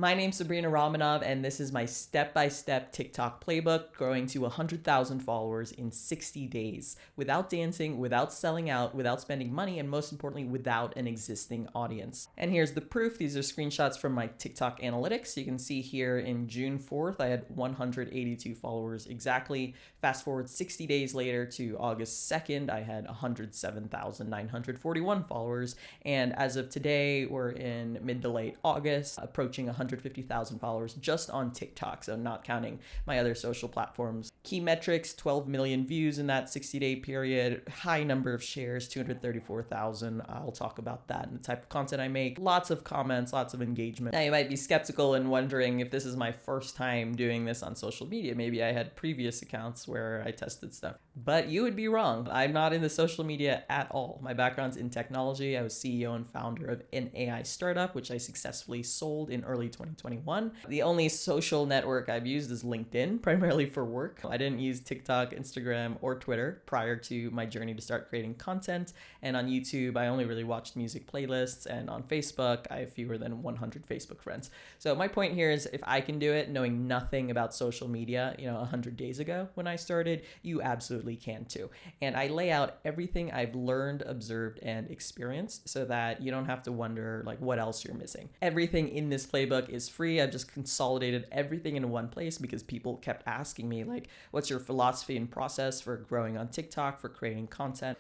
My name's Sabrina Ramonov, and this is my step-by-step TikTok playbook, growing to 100,000 followers in 60 days, without dancing, without selling out, without spending money, and most importantly, without an existing audience. And here's the proof. These are screenshots from my TikTok analytics. You can see here in June 4th, I had 182 followers exactly. Fast forward 60 days later to August 2nd, I had 107,941 followers. And as of today, we're in mid to late August, approaching 150,000 followers just on TikTok, so not counting my other social platforms. Key metrics, 12 million views in that 60-day period, high number of shares, 234,000. I'll talk about that and the type of content I make. Lots of comments, lots of engagement. Now you might be skeptical and wondering if this is my first time doing this on social media. Maybe I had previous accounts where I tested stuff. But you would be wrong. I'm not into social media at all. My background's in technology. I was CEO and founder of an AI startup, which I successfully sold in early 2021. The only social network I've used is LinkedIn, primarily for work. I didn't use TikTok, Instagram, or Twitter prior to my journey to start creating content. And on YouTube, I only really watched music playlists. And on Facebook, I have fewer than 100 Facebook friends. So my point here is if I can do it knowing nothing about social media, 100 days ago when I started, you absolutely can too. And I lay out everything I've learned, observed, and experienced so that you don't have to wonder what else you're missing. Everything in this playbook is free. I've just consolidated everything in one place because people kept asking me what's your philosophy and process for growing on TikTok, for creating content?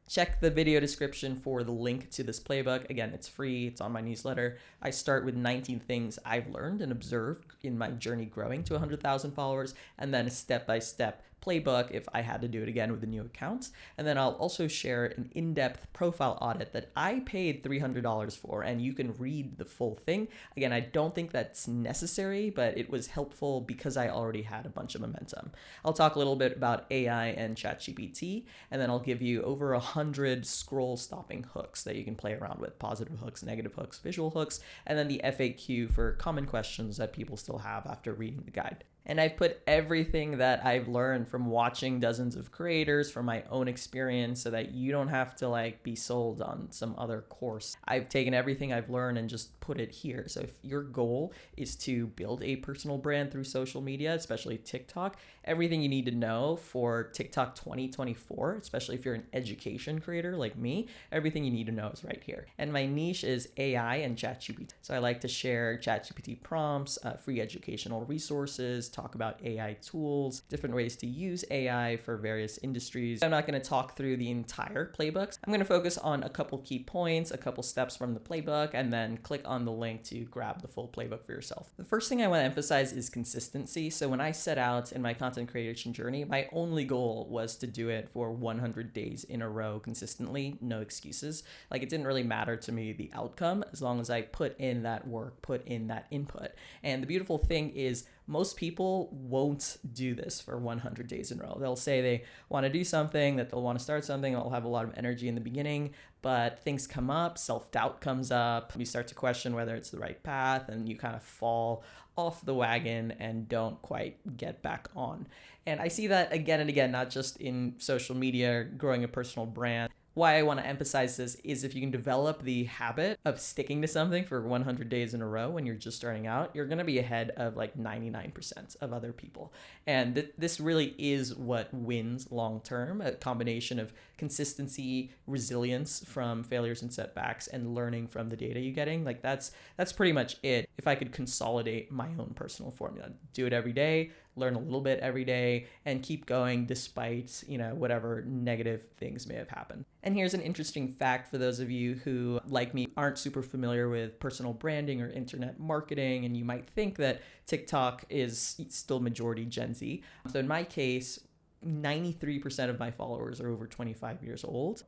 Check the video description for the link to this playbook. Again, it's free. It's on my newsletter. I start with 19 things I've learned and observed in my journey growing to 100,000 followers, and then a step-by-step playbook if I had to do it again with a new account. And then I'll also share an in-depth profile audit that I paid $300 for, and you can read the full thing. Again, I don't think that's necessary, but it was helpful because I already had a bunch of momentum. I'll talk a little bit about AI and ChatGPT, and then I'll give you over 100 scroll-stopping hooks that you can play around with: positive hooks, negative hooks, visual hooks, and then the FAQ for common questions that people still have after reading the guide. And I've put everything that I've learned from watching dozens of creators, from my own experience, so that you don't have to be sold on some other course. I've taken everything I've learned and just put it here. So if your goal is to build a personal brand through social media, especially TikTok, everything you need to know for TikTok 2024, especially if you're an education creator like me, everything you need to know is right here. And my niche is AI and ChatGPT. So I like to share ChatGPT prompts, free educational resources, talk about AI tools, different ways to use AI for various industries. I'm not going to talk through the entire playbooks. I'm going to focus on a couple key points, a couple steps from the playbook, and then click on the link to grab the full playbook for yourself. The first thing I want to emphasize is consistency. So when I set out in my content creation journey, my only goal was to do it for 100 days in a row consistently, no excuses. It didn't really matter to me the outcome as long as I put in that work, put in that input. And the beautiful thing is most people won't do this for 100 days in a row. They'll say they want to do something, that they'll want to start something, they'll have a lot of energy in the beginning, but things come up, self-doubt comes up, you start to question whether it's the right path, and you kind of fall off the wagon and don't quite get back on. And I see that again and again, not just in social media, growing a personal brand. Why I want to emphasize this is if you can develop the habit of sticking to something for 100 days in a row when you're just starting out, you're going to be ahead of 99% of other people. And this really is what wins long term, a combination of consistency, resilience from failures and setbacks, and learning from the data you're getting. That's pretty much it. If I could consolidate my own personal formula, do it every day, learn a little bit every day, and keep going despite, whatever negative things may have happened. And here's an interesting fact for those of you who, like me, aren't super familiar with personal branding or internet marketing, and you might think that TikTok is still majority Gen Z. So in my case, 93% of my followers are over 25 years old.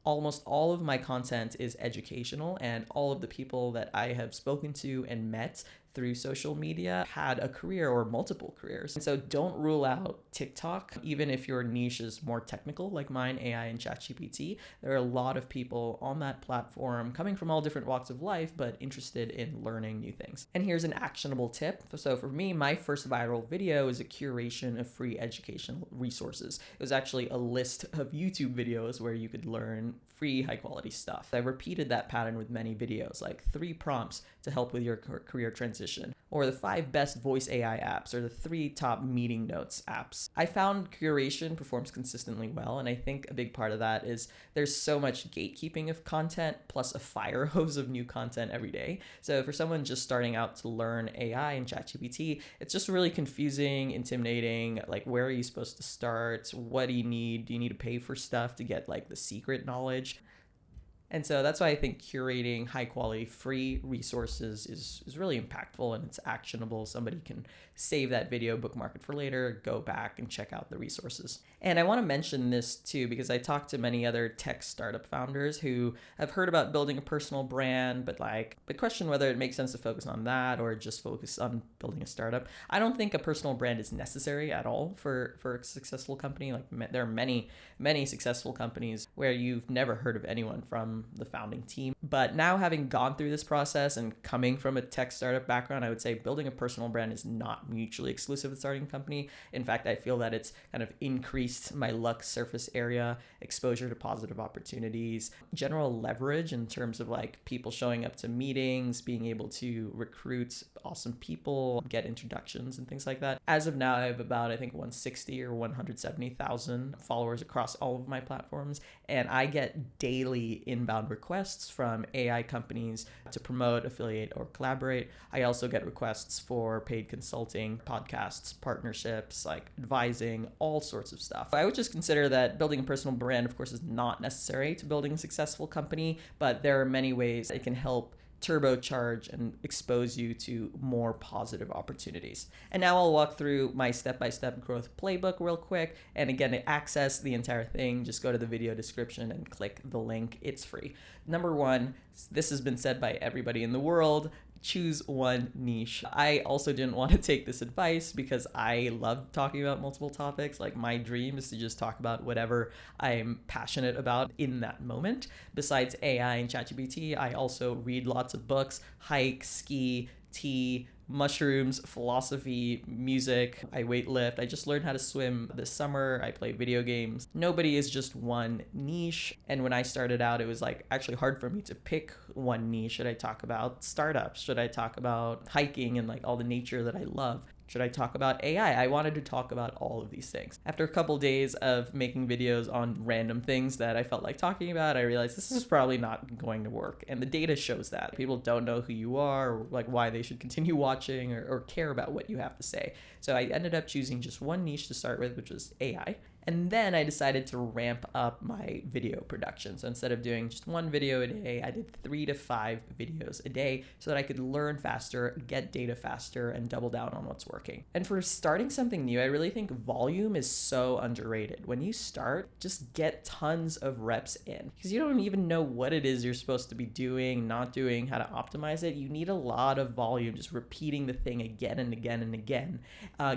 Almost all of my content is educational, and all of the people that I have spoken to and met through social media had a career or multiple careers. And so don't rule out TikTok, even if your niche is more technical like mine, AI and ChatGPT. There are a lot of people on that platform coming from all different walks of life, but interested in learning new things. And here's an actionable tip. So for me, my first viral video is a curation of free educational resources. It was actually a list of YouTube videos where you could learn free high quality stuff. I repeated that pattern with many videos, like 3 prompts to help with your career transition edition, or the 5 best voice AI apps, or the 3 top meeting notes apps. I found curation performs consistently well, and I think a big part of that is there's so much gatekeeping of content plus a fire hose of new content every day. So for someone just starting out to learn AI and ChatGPT, it's just really confusing, intimidating. Like, where are you supposed to start? What do you need? Do you need to pay for stuff to get like the secret knowledge? And so that's why I think curating high quality free resources is really impactful, and it's actionable. Somebody can save that video, bookmark it for later, go back and check out the resources. And I want to mention this too, because I talked to many other tech startup founders who have heard about building a personal brand, but question whether it makes sense to focus on that or just focus on building a startup. I don't think a personal brand is necessary at all for a successful company. Like, there are many successful companies where you've never heard of anyone from the founding team. But now, having gone through this process and coming from a tech startup background, I would say building a personal brand is not mutually exclusive with starting a company. In fact, I feel that it's kind of increased my luck surface area, exposure to positive opportunities, general leverage in terms of like people showing up to meetings, being able to recruit awesome people, get introductions and things like that. As of now, I have about, I think, 160 or 170,000 followers across all of my platforms, and I get daily inbound requests from AI companies to promote, affiliate, or collaborate. I also get requests for paid consulting, podcasts, partnerships, like advising, all sorts of stuff. I would just consider that building a personal brand, of course, is not necessary to building a successful company, but there are many ways it can help turbocharge and expose you to more positive opportunities. And now I'll walk through my step-by-step growth playbook real quick. And again, to access the entire thing, just go to the video description and click the link. It's free. Number 1, this has been said by everybody in the world: choose one niche. I also didn't want to take this advice because I love talking about multiple topics. Like, my dream is to just talk about whatever I'm passionate about in that moment. Besides AI and ChatGPT, I also read lots of books: hike, ski, tea, mushrooms, philosophy, music. I weightlift. I just learned how to swim this summer. I play video games. Nobody is just one niche. And when I started out, it was like actually hard for me to pick one niche. Should I talk about startups? Should I talk about hiking and like all the nature that I love? Should I talk about AI? I wanted to talk about all of these things. After a couple days of making videos on random things that I felt like talking about, I realized this is probably not going to work. And the data shows that. People don't know who you are, or like why they should continue watching, or care about what you have to say. So I ended up choosing just one niche to start with, which was AI. And then I decided to ramp up my video production. So instead of doing just one video a day, I did 3 to 5 videos a day so that I could learn faster, get data faster, and double down on what's working. And for starting something new, I really think volume is so underrated. When you start, just get tons of reps in, because you don't even know what it is you're supposed to be doing, not doing, how to optimize it. You need a lot of volume, just repeating the thing again and again and again,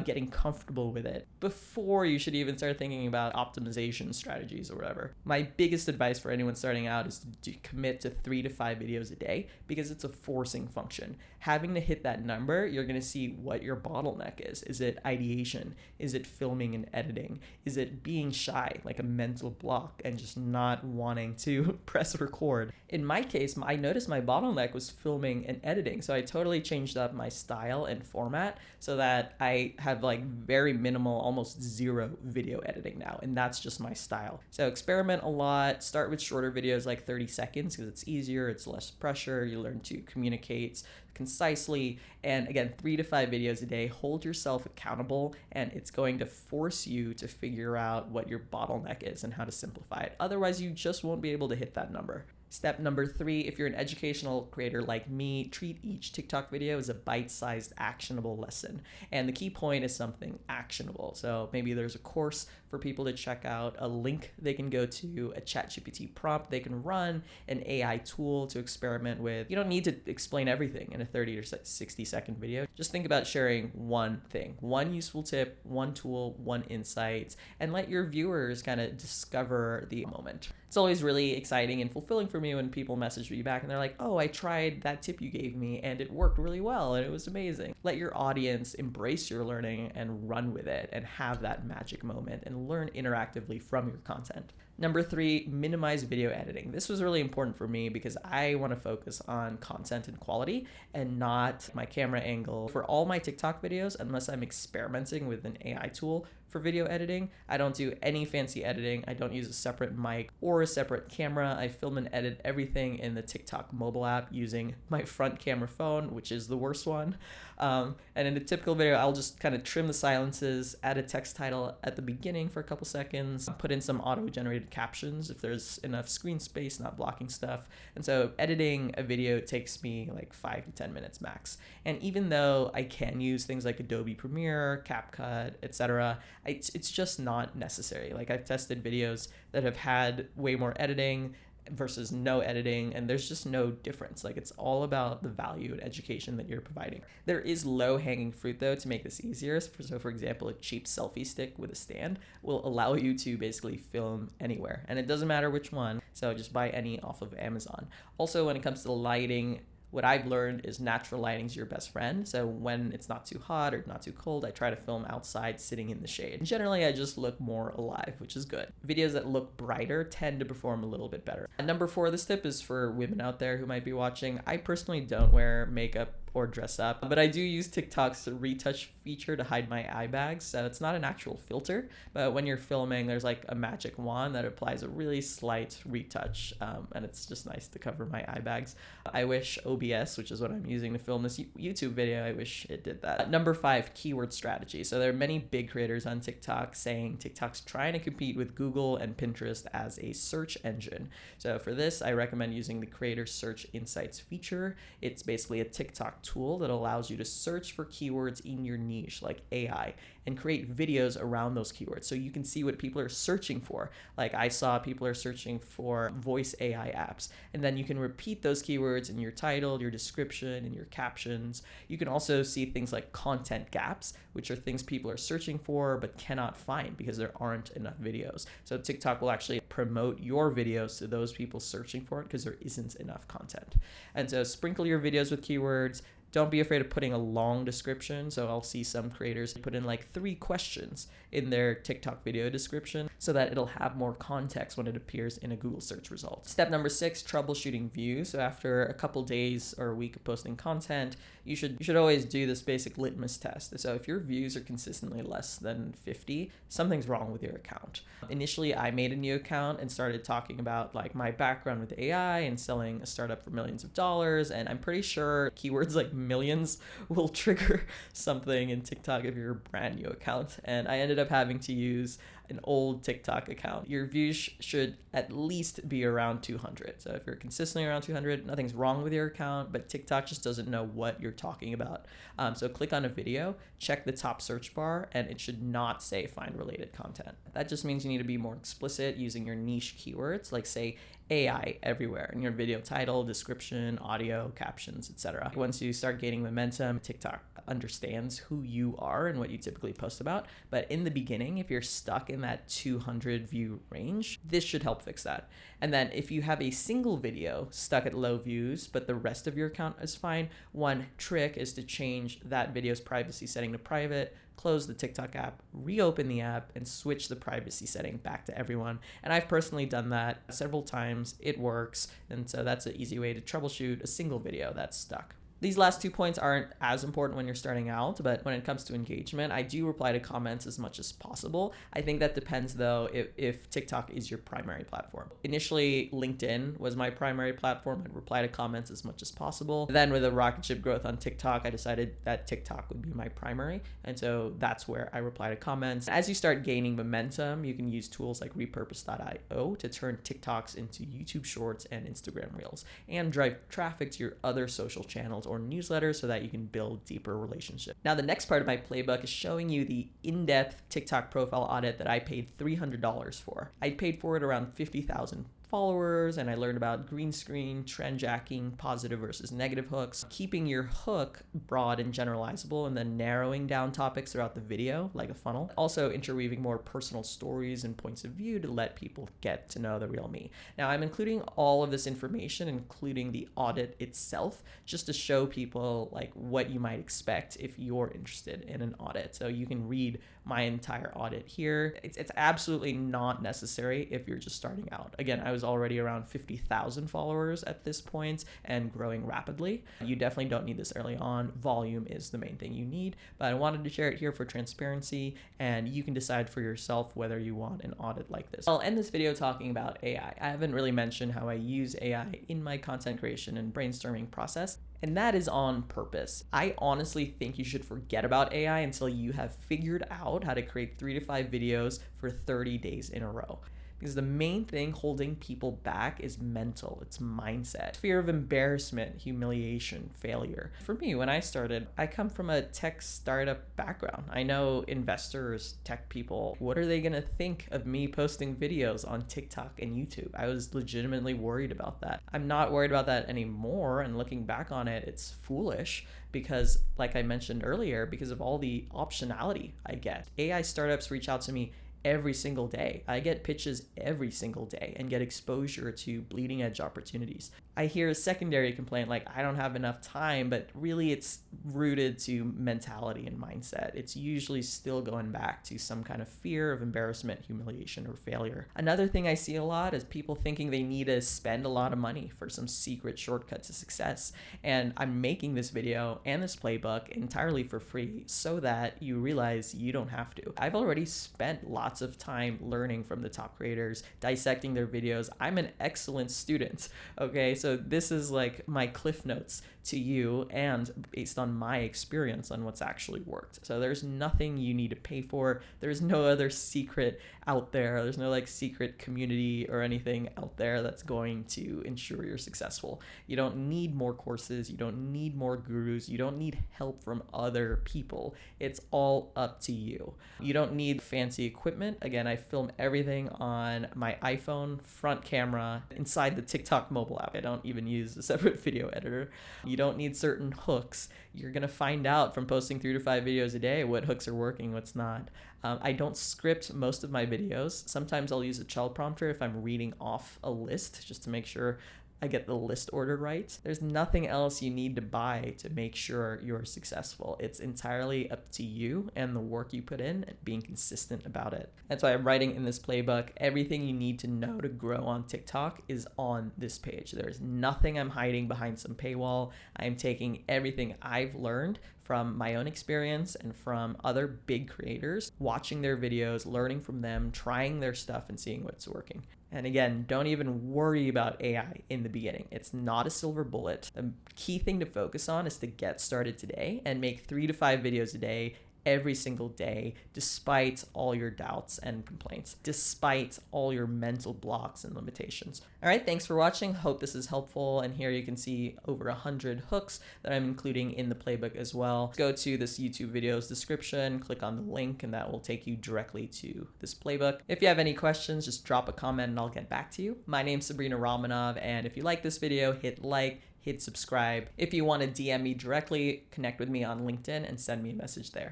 getting comfortable with it before you should even start thinking about optimization strategies or whatever. My biggest advice for anyone starting out is to commit to 3 to 5 videos a day, because it's a forcing function. Having to hit that number, you're going to see what your bottleneck is. Is it ideation? Is it filming and editing? Is it being shy, like a mental block, and just not wanting to press record? In my case, I noticed my bottleneck was filming and editing, so I totally changed up my style and format so that I have like very minimal, almost zero video editing now, and that's just my style. So experiment a lot, start with shorter videos like 30 seconds because it's easier, it's less pressure, you learn to communicate concisely, and again, 3 to 5 videos a day. Hold yourself accountable, and it's going to force you to figure out what your bottleneck is and how to simplify it. Otherwise, you just won't be able to hit that number. Step number 3, if you're an educational creator like me, treat each TikTok video as a bite-sized actionable lesson. And the key point is something actionable. So maybe there's a course for people to check out, a link they can go to, a ChatGPT prompt they can run, an AI tool to experiment with. You don't need to explain everything in a 30 or 60 second video. Just think about sharing one thing, one useful tip, one tool, one insight, and let your viewers kind of discover the moment. It's always really exciting and fulfilling for me when people message me back and they're like, oh, I tried that tip you gave me and it worked really well and it was amazing. Let your audience embrace your learning and run with it and have that magic moment and learn interactively from your content. Number 3, minimize video editing. This was really important for me because I want to focus on content and quality and not my camera angle. For all my TikTok videos, unless I'm experimenting with an AI tool for video editing, I don't do any fancy editing. I don't use a separate mic or a separate camera. I film and edit everything in the TikTok mobile app using my front camera phone, which is the worst one. And in a typical video, I'll just kind of trim the silences, add a text title at the beginning for a couple seconds, put in some auto-generated captions if there's enough screen space, not blocking stuff. And so editing a video takes me like 5 to 10 minutes max. And even though I can use things like Adobe Premiere, CapCut, etc., it's just not necessary. Like, I've tested videos that have had way more editing versus no editing, and there's just no difference. Like, it's all about the value and education that you're providing. There is low-hanging fruit though to make this easier. So for example, a cheap selfie stick with a stand will allow you to basically film anywhere, and it doesn't matter which one, so just buy any off of Amazon. Also, when it comes to the lighting, what I've learned is natural lighting is your best friend. So when it's not too hot or not too cold, I try to film outside sitting in the shade. And generally, I just look more alive, which is good. Videos that look brighter tend to perform a little bit better. And number 4, this tip is for women out there who might be watching. I personally don't wear makeup or dress up, but I do use TikTok's retouch feature to hide my eye bags. So it's not an actual filter, but when you're filming, there's like a magic wand that applies a really slight retouch, and it's just nice to cover my eye bags. I wish OBS, which is what I'm using to film this YouTube video, I wish it did that. Number 5, keyword strategy. So there are many big creators on TikTok saying TikTok's trying to compete with Google and Pinterest as a search engine. So for this, I recommend using the Creator Search Insights feature. It's basically a TikTok tool that allows you to search for keywords in your niche, like AI, and create videos around those keywords so you can see what people are searching for. Like, I saw people are searching for voice AI apps, and then you can repeat those keywords in your title, your description, and your captions. You can also see things like content gaps, which are things people are searching for but cannot find because there aren't enough videos. So TikTok will actually promote your videos to those people searching for it because there isn't enough content. And so sprinkle your videos with keywords. Don't be afraid of putting a long description. So I'll see some creators put in like 3 questions in their TikTok video description so that it'll have more context when it appears in a Google search result. Step number 6, troubleshooting views. So after a couple days or a week of posting content, you should always do this basic litmus test. So if your views are consistently less than 50, something's wrong with your account. Initially, I made a new account and started talking about like my background with AI and selling a startup for millions of dollars. And I'm pretty sure keywords like millions will trigger something in TikTok if you're a brand new account. And I ended up having to use an old TikTok account. Your views should at least be around 200. So if you're consistently around 200, nothing's wrong with your account, but TikTok just doesn't know what you're talking about. So click on a video, check the top search bar, and it should not say find related content. That just means you need to be more explicit using your niche keywords, like say AI everywhere in your video title, description, audio, captions, etc. Once you start gaining momentum, TikTok understands who you are and what you typically post about. But in the beginning, if you're stuck in that 200 view range, this should help fix that. And then if you have a single video stuck at low views, but the rest of your account is fine, one trick is to change that video's privacy setting to private, close the TikTok app, reopen the app, and switch the privacy setting back to everyone. And I've personally done that several times. It works. And so that's an easy way to troubleshoot a single video that's stuck. These last 2 points aren't as important when you're starting out, but when it comes to engagement, I do reply to comments as much as possible. I think that depends though if TikTok is your primary platform. Initially, LinkedIn was my primary platform. I'd reply to comments as much as possible. Then with the rocket ship growth on TikTok, I decided that TikTok would be my primary. And so that's where I reply to comments. As you start gaining momentum, you can use tools like repurpose.io to turn TikToks into YouTube Shorts and Instagram Reels and drive traffic to your other social channels or newsletters so that you can build deeper relationships. Now, the next part of my playbook is showing you the in-depth TikTok profile audit that I paid $300 for. I paid for it around $50,000 followers, and I learned about green screen, trend jacking, positive versus negative hooks, keeping your hook broad and generalizable, and then narrowing down topics throughout the video like a funnel. Also interweaving more personal stories and points of view to let people get to know the real me. Now I'm including all of this information, including the audit itself, just to show people like what you might expect if you're interested in an audit. So you can read my entire audit here. It's absolutely not necessary if you're just starting out. Again, I was already around 50,000 followers at this point and growing rapidly. You definitely don't need this early on. Volume is the main thing you need, but I wanted to share it here for transparency, and you can decide for yourself whether you want an audit like this. I'll end this video talking about AI. I haven't really mentioned how I use AI in my content creation and brainstorming process, and that is on purpose. I honestly think you should forget about AI until you have figured out how to create 3 to 5 videos for 30 days in a row. Because the main thing holding people back is mental, it's mindset. Fear of embarrassment, humiliation, failure. For me, when I started, I come from a tech startup background. I know investors, tech people, what are they gonna think of me posting videos on TikTok and YouTube? I was legitimately worried about that. I'm not worried about that anymore, and looking back on it, it's foolish because, like I mentioned earlier, because of all the optionality I get. AI startups reach out to me every single day. I get pitches every single day and get exposure to bleeding edge opportunities. I hear a secondary complaint like, I don't have enough time, but really it's rooted to mentality and mindset. It's usually still going back to some kind of fear of embarrassment, humiliation, or failure. Another thing I see a lot is people thinking they need to spend a lot of money for some secret shortcut to success. And I'm making this video and this playbook entirely for free so that you realize you don't have to. I've already spent lots of time learning from the top creators, dissecting their videos. I'm an excellent student, okay? So this is like my cliff notes to you and based on my experience on what's actually worked. So there's nothing you need to pay for. There's no other secret out there. There's no like secret community or anything out there that's going to ensure you're successful. You don't need more courses. You don't need more gurus. You don't need help from other people. It's all up to you. You don't need fancy equipment. Again, I film everything on my iPhone front camera inside the TikTok mobile app. I don't even use a separate video editor. You don't need certain hooks. You're going to find out from posting 3 to 5 videos a day what hooks are working, what's not. I don't script most of my videos. Sometimes I'll use a teleprompter if I'm reading off a list just to make sure I get the list order right. There's nothing else you need to buy to make sure you're successful. It's entirely up to you and the work you put in and being consistent about it. That's why I'm writing in this playbook, everything you need to know to grow on TikTok is on this page. There's nothing I'm hiding behind some paywall. I'm taking everything I've learned from my own experience and from other big creators, watching their videos, learning from them, trying their stuff and seeing what's working. And again, don't even worry about AI in the beginning. It's not a silver bullet. The key thing to focus on is to get started today and make 3 to 5 videos a day, every single day, despite all your doubts and complaints, despite all your mental blocks and limitations. All right, thanks for watching. Hope this is helpful. And here you can see over 100 hooks that I'm including in the playbook as well. Go to this YouTube video's description, click on the link, and that will take you directly to this playbook. If you have any questions, just drop a comment and I'll get back to you. My name's Sabrina Ramonov, and if you like this video, hit like, hit subscribe. If you want to DM me directly, connect with me on LinkedIn and send me a message there.